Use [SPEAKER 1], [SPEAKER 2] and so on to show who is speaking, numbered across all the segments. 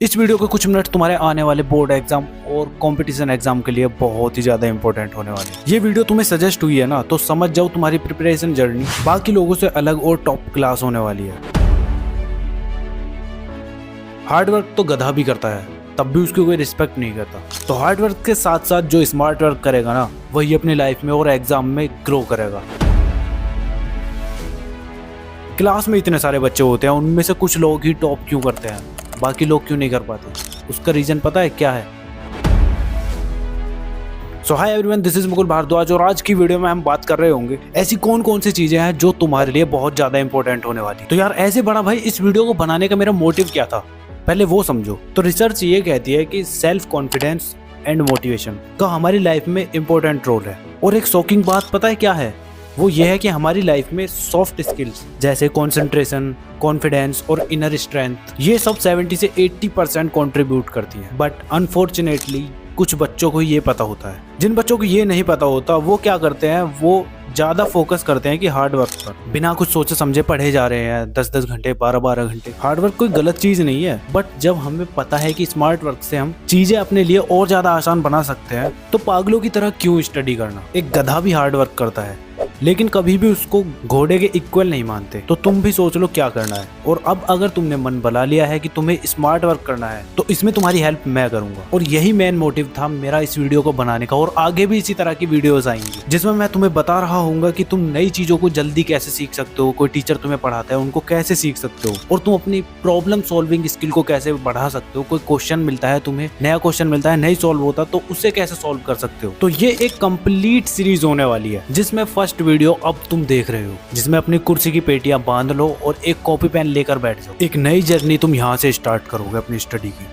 [SPEAKER 1] इस वीडियो के कुछ मिनट तुम्हारे आने वाले बोर्ड एग्जाम और कंपटीशन एग्जाम के लिए बहुत ही ज्यादा इंपॉर्टेंट होने वाले हैं। ये वीडियो तुम्हें सजेस्ट हुई है ना, तो समझ जाओ तुम्हारी प्रिपरेशन जर्नी बाकी लोगों से अलग और टॉप क्लास होने वाली है। हार्डवर्क तो गधा भी करता है, तब भी उसकी कोई रिस्पेक्ट नहीं करता। तो हार्डवर्क के साथ साथ जो स्मार्ट वर्क करेगा ना, वही अपनी लाइफ में और एग्जाम में ग्रो करेगा। क्लास में इतने सारे बच्चे होते हैं, उनमें से कुछ लोग ही टॉप क्यों करते हैं, बाकी लोग क्यों नहीं कर पाते? उसका रीजन पता है क्या है? So hi everyone, this is Mukul Bhardwaj और आज की वीडियो में हम बात कर रहे होंगे ऐसी कौन कौन सी चीजें हैं जो तुम्हारे लिए बहुत ज्यादा इंपॉर्टेंट होने वाली। तो यार ऐसे बड़ा भाई, इस वीडियो को बनाने का मेरा मोटिव क्या था, पहले वो समझो। तो रिसर्च ये कहती है कि सेल्फ कॉन्फिडेंस एंड मोटिवेशन का हमारी लाइफ में इंपॉर्टेंट रोल है। और एक शॉकिंग बात पता है क्या है? वो ये है कि हमारी लाइफ में सॉफ्ट स्किल्स जैसे कंसंट्रेशन, कॉन्फिडेंस और इनर स्ट्रेंथ, ये सब 70 से 80% कंट्रीब्यूट करती हैं। बट अनफॉर्चुनेटली कुछ बच्चों को ये पता होता है। जिन बच्चों को ये नहीं पता होता वो क्या करते हैं, वो ज्यादा फोकस करते हैं कि हार्ड वर्क पर, बिना कुछ सोचे समझे पढ़े जा रहे हैं 10-10 घंटे, 12-12 घंटे। हार्ड वर्क कोई गलत चीज नहीं है, बट जब हमें पता है कि स्मार्ट वर्क से हम चीजें अपने लिए और ज्यादा आसान बना सकते हैं, तो पागलों की तरह क्यों स्टडी करना। एक गधा भी हार्ड वर्क करता है, लेकिन कभी भी उसको घोड़े के इक्वल नहीं मानते। तो तुम भी सोच लो क्या करना है। और अब अगर तुमने मन बना लिया है कि तुम्हें स्मार्ट वर्क करना है, तो इसमें तुम्हारी हेल्प मैं करूंगा। और यही मेन मोटिव था मेरा इस वीडियो को बनाने का। और आगे भी इसी तरह की वीडियोस आएंगी जिसमें मैं तुम्हें बता रहा हूँ कि तुम नई चीजों को जल्दी कैसे सीख सकते हो, कोई टीचर तुम्हें पढ़ाता है उनको कैसे सीख सकते हो, और तुम अपनी प्रॉब्लम सॉल्विंग स्किल को कैसे बढ़ा सकते हो। कोई क्वेश्चन मिलता है तुम्हें, नया क्वेश्चन मिलता है, नहीं सॉल्व होता, तो उसे कैसे सॉल्व कर सकते हो। तो ये एक कंप्लीट सीरीज होने वाली है, जिसमें फर्स्ट वीडियो अब तुम देख रहे हो, जिसमें अपनी कुर्सी की पेटियां बांध लो और एक कॉपी पेन लेकर बैठ जाओ। एक नई जर्नी तुम यहाँ से स्टार्ट करोगे अपनी स्टडी की।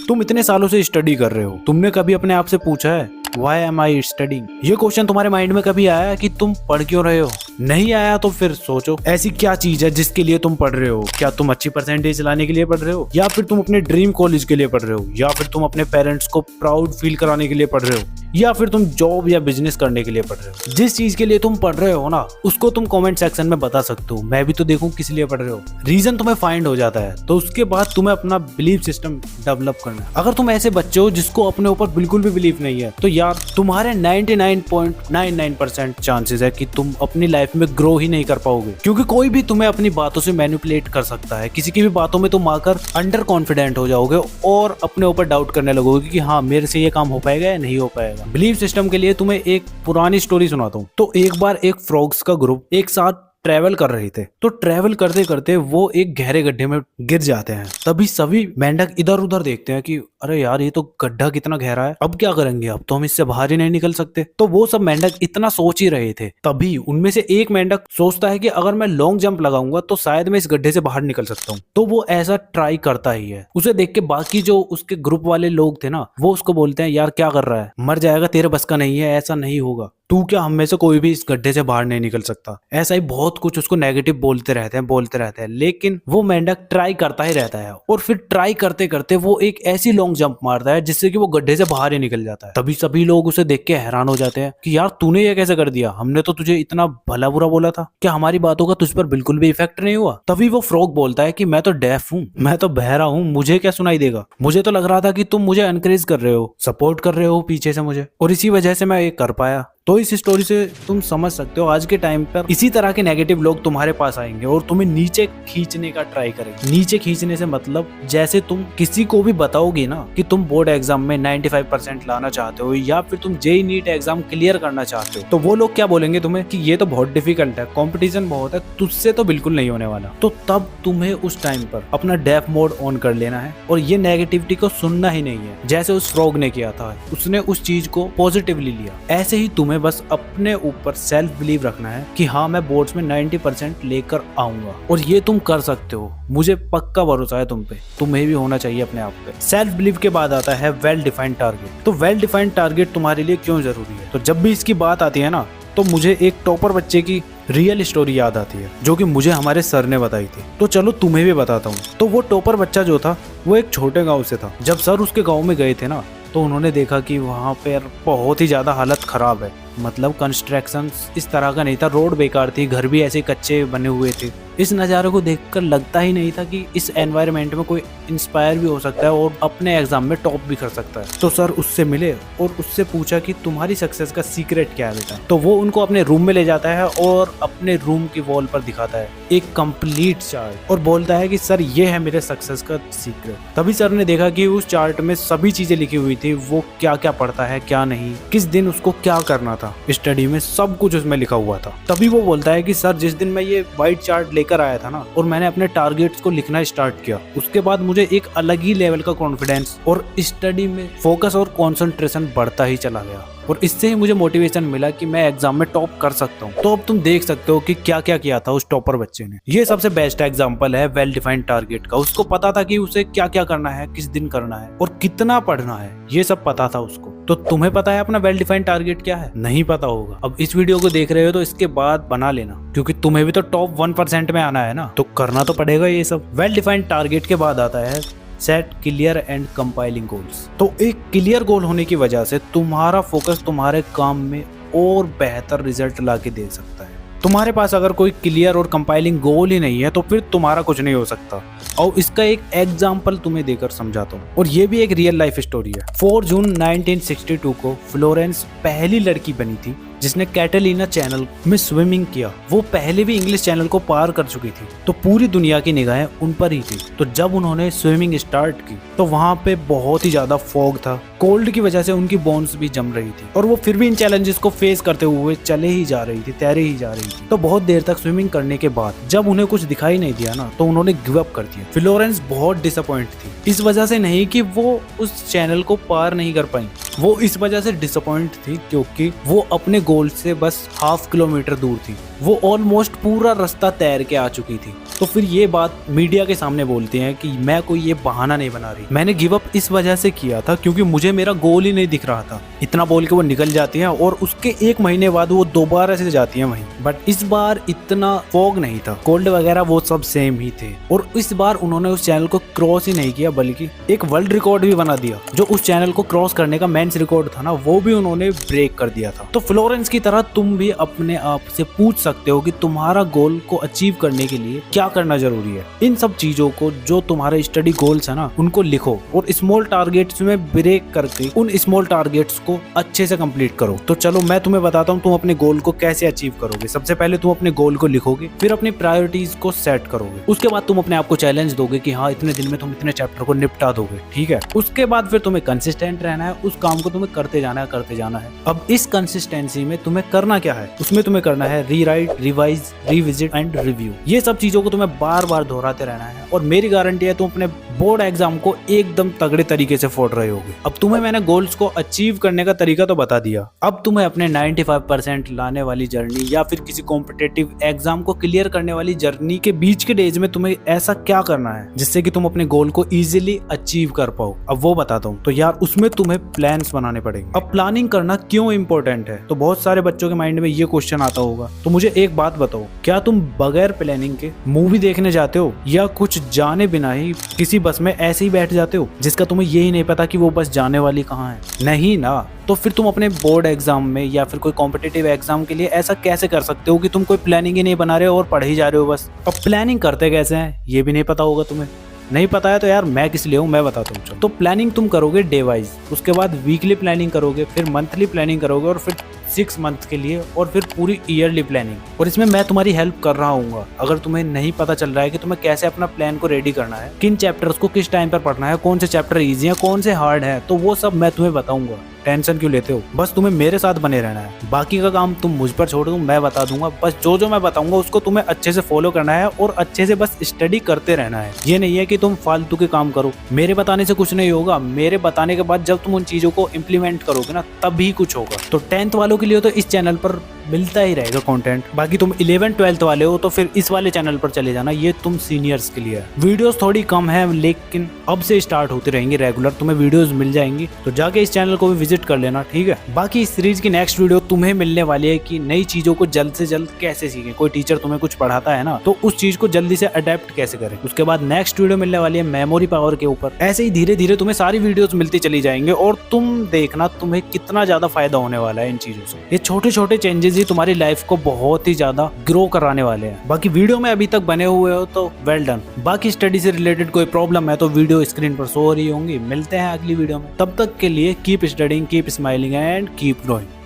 [SPEAKER 1] तुम इतने सालों से स्टडी कर रहे हो, तुमने कभी अपने आप से पूछा है Why am I studying? ये क्वेश्चन तुम्हारे माइंड में कभी आया है कि तुम पढ़ क्यों रहे हो? नहीं आया तो फिर सोचो, ऐसी क्या चीज है जिसके लिए तुम पढ़ रहे हो? क्या तुम अच्छी परसेंटेज लाने के लिए पढ़ रहे हो, या फिर तुम अपने ड्रीम कॉलेज के लिए पढ़ रहे हो, या फिर तुम अपने पेरेंट्स को प्राउड फील कराने के लिए पढ़ रहे हो, या फिर तुम जॉब या बिजनेस करने के लिए पढ़ रहे हो? जिस चीज के लिए तुम पढ़ रहे हो ना, उसको तुम कमेंट सेक्शन में बता सकते हो। मैं भी तो देखूं किस लिए पढ़ रहे हो। रीजन तुम्हें फाइंड हो जाता है, तो उसके बाद तुम्हें अपना बिलीफ सिस्टम डेवलप करना है। अगर तुम ऐसे बच्चे हो जिसको अपने ऊपर बिल्कुल भी बिलीफ नहीं है, तो यार तुम्हारे 99.99% चांसेस है कि तुम अपनी लाइफ में ग्रो ही नहीं कर पाओगे। क्योंकि कोई भी तुम्हें अपनी बातों से मैनिपुलेट कर सकता है। किसी की भी बातों में तुम आकर अंडर कॉन्फिडेंट हो जाओगे और अपने ऊपर डाउट करने लगोगे कि हाँ, मेरे से ये काम हो पाएगा या नहीं हो पाएगा। बिलीफ सिस्टम के लिए तुम्हें एक पुरानी स्टोरी सुनाता हूँ। तो एक बार एक फ्रॉग्स का ग्रुप एक साथ ट्रेवल कर रहे थे। तो ट्रेवल करते करते वो एक गहरे गड्ढे में गिर जाते हैं। तभी सभी मेंढक इधर उधर देखते हैं कि अरे यार, ये तो गड्ढा कितना गहरा है, अब क्या करेंगे, अब तो हम इससे बाहर ही नहीं निकल सकते। तो वो सब मेंढक इतना सोच ही रहे थे। तभी उनमें से एक मेंढक सोचता है कि अगर मैं लॉन्ग जंप लगाऊंगा तो शायद मैं इस गड्ढे से बाहर निकल सकता हूँ। तो वो ऐसा ट्राई करता ही है। उसे देख के बाकी जो उसके ग्रुप वाले लोग थे ना, वो उसको बोलते हैं यार क्या कर रहा है, मर जाएगा, तेरे बस का नहीं है, ऐसा नहीं होगा, तू क्या, हम में से कोई भी इस गड्ढे से बाहर नहीं निकल सकता। ऐसा ही बहुत कुछ उसको नेगेटिव बोलते रहते हैं, लेकिन वो मेंढक ट्राई करता ही रहता है। और फिर ट्राई करते करते वो एक ऐसी लॉन्ग जंप मारता है जिससे कि वो गड्ढे से बाहर ही निकल जाता है। तभी सभी लोग उसे देख के हैरान हो जाते हैं कि यार तूने ये कैसे कर दिया, हमने तो तुझे इतना भला बुरा बोला था, क्या हमारी बातों का तुझ पर बिल्कुल भी इफेक्ट नहीं हुआ? तभी वो फ्रॉग बोलता है कि मैं तो डेफ हूँ, मैं तो बहरा हूँ, मुझे क्या सुनाई देगा। मुझे तो लग रहा था कि तुम मुझे एनकरेज कर रहे हो, सपोर्ट कर रहे हो पीछे से मुझे, और इसी वजह से मैं ये कर पाया। तो इस स्टोरी से तुम समझ सकते हो आज के टाइम पर इसी तरह के नेगेटिव लोग तुम्हारे पास आएंगे और तुम्हें नीचे खींचने का ट्राई करेंगे। नीचे खींचने से मतलब जैसे तुम किसी को भी बताओगे ना कि तुम बोर्ड एग्जाम में 95% लाना चाहते हो, या फिर तुम जेईई नीट एग्जाम क्लियर करना चाहते हो, तो वो लोग क्या बोलेंगे तुम्हें कि ये तो बहुत डिफिकल्ट है, कंपटीशन बहुत है, तुझसे तो बिल्कुल नहीं होने वाला। तो तब तुम्हें उस टाइम पर अपना डेफ मोड ऑन कर लेना है और ये नेगेटिविटी को सुनना ही नहीं है। जैसे उस फ्रॉग ने किया था, उसने उस चीज को पॉजिटिवली लिया। ऐसे ही तुम्हें बस अपने ऊपर सेल्फ बिलीव रखना है कि हाँ, मैं बोर्ड्स में 90% लेकर आऊंगा, और ये तुम कर सकते हो। मुझे पक्का भरोसा है तुम पे, तुम्हें भी होना चाहिए अपने आप पे। सेल्फ बिलीव के बाद आता है वेल डिफाइंड टारगेट। तो वेल डिफाइंड टारगेट तुम्हारे लिए क्यों जरूरी है? तो जब भी इसकी बात आती है ना, तो मुझे एक टॉपर बच्चे की रियल स्टोरी याद आती है, जो कि मुझे हमारे सर ने बताई थी। तो चलो तुम्हें भी बताता हूँ। तो वो टॉपर बच्चा जो था, वो एक छोटे गाँव से था। जब सर उसके गाँव में गए थे ना, तो उन्होंने देखा कि वहाँ पे बहुत ही ज़्यादा हालत ख़राब है। मतलब कंस्ट्रक्शन इस तरह का नहीं था, रोड बेकार थी, घर भी ऐसे कच्चे बने हुए थे। इस नज़ारे को देखकर लगता ही नहीं था कि इस एनवायरनमेंट में कोई इंस्पायर भी हो सकता है और अपने एग्जाम में टॉप भी कर सकता है। तो सर उससे मिले और उससे पूछा कि तुम्हारी सक्सेस का सीक्रेट क्या है बेटा। तो वो उनको अपने रूम में ले जाता है और अपने रूम की वॉल पर दिखाता है एक कंप्लीट चार्ट और बोलता है कि सर ये है मेरे सक्सेस का सीक्रेट। तभी सर ने देखा कि उस चार्ट में सभी चीजें लिखी हुई थी, वो क्या क्या पढ़ता है क्या नहीं, किस दिन उसको क्या करना था, स्टडी में सब कुछ उसमें लिखा हुआ था। तभी वो बोलता है कि सर जिस दिन मैं ये व्हाइट चार्ट लेकर आया था ना और मैंने अपने टारगेट्स को लिखना स्टार्ट किया, उसके बाद मुझे एक अलग ही लेवल का कॉन्फिडेंस और स्टडी में फोकस और कंसंट्रेशन बढ़ता ही चला गया और इससे ही मुझे मोटिवेशन मिला कि मैं एग्जाम में टॉप कर सकता हूँ। तो अब तुम देख सकते हो कि क्या क्या किया था उस टॉपर बच्चे ने। ये सबसे बेस्ट एग्जांपल है वेल डिफाइंड टारगेट का। उसको पता था कि उसे क्या क्या करना है, किस दिन करना है और कितना पढ़ना है, ये सब पता था उसको। तो तुम्हें पता है अपना वेल डिफाइंड टारगेट क्या है? नहीं पता होगा। अब इस वीडियो को देख रहे हो तो इसके बाद बना लेना, क्योंकि तुम्हें भी तो टॉप 1% में आना है ना, तो करना तो पड़ेगा ये सब। वेल डिफाइंड टारगेट के बाद आता है set clear and compiling goals. तो एक क्लियर गोल होने की वजह से तुम्हारा फोकस तुम्हारे काम में और बेहतर रिजल्ट ला के दे सकता है। तुम्हारे पास अगर कोई क्लियर और कंपाइलिंग गोल ही नहीं है तो फिर तुम्हारा कुछ नहीं हो सकता। और इसका एक एग्जाम्पल तुम्हें देकर समझाता हूँ, और ये भी एक रियल लाइफ स्टोरी है। 4 जून 1962 को फ्लोरेंस पहली लड़की बनी थी जिसने कैटलिना चैनल में स्विमिंग किया। वो पहले भी इंग्लिश चैनल को पार कर चुकी थी, तो पूरी दुनिया की निगाहें उन पर ही थी। तो जब उन्होंने स्विमिंग स्टार्ट की तो वहाँ पे बहुत ही ज्यादा फॉग था, कोल्ड की वजह से उनकी बोन्स भी जम रही थी, और वो फिर भी इन चैलेंजेस को फेस करते हुए चले ही जा रही थी, तैरे ही जा रही थी। तो बहुत देर तक स्विमिंग करने के बाद जब उन्हें कुछ दिखाई नहीं दिया ना, तो उन्होंने गिव अप कर दिया। फ्लोरेंस बहुत डिसअपॉइंट थी, इस वजह से नहीं कि वो उस चैनल को पार नहीं कर पाई, वो इस वजह से डिसअपॉइंट थी क्योंकि वो अपने गोल से बस ½ किलोमीटर दूर थी। वो ऑलमोस्ट पूरा रास्ता तैर के आ चुकी थी। तो फिर ये बात मीडिया के सामने बोलते हैं कि मैं कोई ये बहाना नहीं बना रही, मैंने गिव अप इस वजह से किया था क्योंकि मुझे मेरा गोल ही नहीं दिख रहा था। इतना बोल के वो निकल जाती हैं और उसके 1 महीने बाद वो दोबारा से जाती हैं वहीं, बट इस बार इतना फॉग नहीं था, कोल्ड वगैरह वो सब सेम ही थे। और इस बार उन्होंने उस चैनल को क्रॉस ही नहीं किया बल्कि एक वर्ल्ड रिकॉर्ड भी बना दिया। जो उस चैनल को क्रॉस करने का मेंस रिकॉर्ड था ना, वो भी उन्होंने ब्रेक कर दिया था। तो फ्लोरेंस की तरह तुम भी अपने आप से पूछ सकते हो कि तुम्हारा गोल को अचीव करने के लिए क्या करना जरूरी है। इन सब चीजों को, जो तुम्हारे स्टडी गोल्स है ना, उनको लिखो और स्मॉल टारगेट्स में ब्रेक करके उन स्मॉल टारगेट्स को अच्छे से कंप्लीट करो। तो चलो मैं तुम्हें बताता हूँ तुम अपने गोल को कैसे अचीव करोगे। सबसे पहले तुम अपने गोल को लिखोगे, फिर अपनी प्रायोरिटीज को सेट करोगे, उसके बाद तुम अपने आप को चैलेंज दोगे कि हाँ इतने दिन में तुम इतने चैप्टर को निपटा दोगे, ठीक है। उसके बाद फिर तुम्हें कंसिस्टेंट रहना है, उस काम को तुम्हें करते जाना है। अब इस कंसिस्टेंसी में तुम्हें करना क्या है, उसमें तुम्हें करना है rewrite, revise, revisit and review. ये सब चीजों को तुम्हें बार बार दोहराते रहना है और मेरी गारंटी है तुम अपने बोर्ड एग्जाम को एकदम तगड़े तरीके से फोड़ रहे होगे। अब तुम्हें मैंने गोल्स को अचीव करने का तरीका तो बता दिया, अब तुम्हें अपने 95% लाने वाली जर्नी या फिर किसी कॉम्पिटिटिव एग्जाम को क्लियर करने वाली जर्नी के बीच के डेज में तुम्हें ऐसा क्या करना है जिससे कि तुम अपने गोल को इजीली अचीव कर पाओ। अब वो बताता हूँ। तो यार उसमें तुम्हें प्लान्स बनाने पड़ेंगे। अब प्लानिंग करना क्यों इंपॉर्टेंट है, तो बहुत सारे बच्चों के माइंड में ये क्वेश्चन आता होगा। तो मुझे एक बात बताओ, क्या तुम बगैर प्लानिंग के मूवी देखने जाते हो या कुछ जाने बिना ही किसी बस में ऐसे ही बैठ जाते हो जिसका तुम्हें यही नहीं पता कि वो बस जाने वाली कहाँ है? नहीं ना। तो फिर तुम अपने बोर्ड एग्जाम में या फिर कोई कॉम्पिटिटिव एग्जाम के लिए ऐसा कैसे कर सकते हो कि तुम कोई प्लानिंग ही नहीं बना रहे हो और पढ़ ही जा रहे हो बस। अब प्लानिंग करते कैसे हैं ये भी नहीं पता होगा तुम्हें। नहीं पता है तो यार मैं किस लिए हूँ, मैं बताता हूँ। तो प्लानिंग तुम करोगे डे वाइज, उसके बाद वीकली प्लानिंग करोगे, फिर मंथली प्लानिंग करोगे और फिर 6 मंथ के लिए और फिर पूरी ईयरली प्लानिंग। और इसमें मैं तुम्हारी हेल्प कर रहा हूँ। अगर तुम्हें नहीं पता चल रहा है कि तुम्हें कैसे अपना प्लान को रेडी करना है, किन चैप्टर्स को किस टाइम पर पढ़ना है, कौन से चैप्टर इजी है, कौन से हार्ड है, तो वो सब मैं तुम्हें बताऊंगा। टेंशन क्यों लेते हो, बस तुम्हें मेरे साथ बने रहना है। बाकी का काम तुम मुझ पर छोड़ दो, मैं बता दूंगा। बस जो जो मैं बताऊंगा उसको तुम्हें अच्छे से फॉलो करना है और अच्छे से बस स्टडी करते रहना है। ये नहीं है कि तुम फालतू के काम करो, मेरे बताने से कुछ नहीं होगा। मेरे बताने के बाद जब तुम उन चीजों को इम्प्लीमेंट करोगे ना, तभी कुछ होगा। तो 10th वालों के लिए तो इस चैनल पर मिलता ही रहेगा कंटेंट। बाकी तुम 11th 12th वाले हो तो फिर इस वाले चैनल पर चले जाना, ये तुम सीनियर्स के लिए है। वीडियोस थोड़ी कम है लेकिन अब से स्टार्ट होती रहेंगी रेगुलर, तुम्हें वीडियोस मिल जाएंगी। तो जाके इस चैनल को भी विजिट कर लेना, ठीक है। बाकी इस सीरीज की नेक्स्ट वीडियो तुम्हें मिलने वाली है कि नई चीजों को जल्द से जल्द कैसे सीखें। कोई टीचर तुम्हें कुछ पढ़ाता है ना, तो उस चीज को जल्दी से अडेप्ट कैसे करें। उसके बाद नेक्स्ट वीडियो मिलने वाली है मेमोरी पावर के ऊपर। ऐसे ही धीरे धीरे तुम्हें सारी वीडियोस मिलती चली जाएंगे और तुम देखना तुम्हें कितना ज्यादा फायदा होने वाला है इन चीजों से। ये छोटे छोटे चेंजेस स्टडीज ही तुम्हारी लाइफ को बहुत ही ज्यादा ग्रो कराने वाले हैं। बाकी वीडियो में अभी तक बने हुए हो तो वेल डन। बाकी स्टडी से रिलेटेड कोई प्रॉब्लम है तो वीडियो स्क्रीन पर शो हो रही होंगी। मिलते हैं अगली वीडियो में, तब तक के लिए keep studying, keep smiling and keep growing.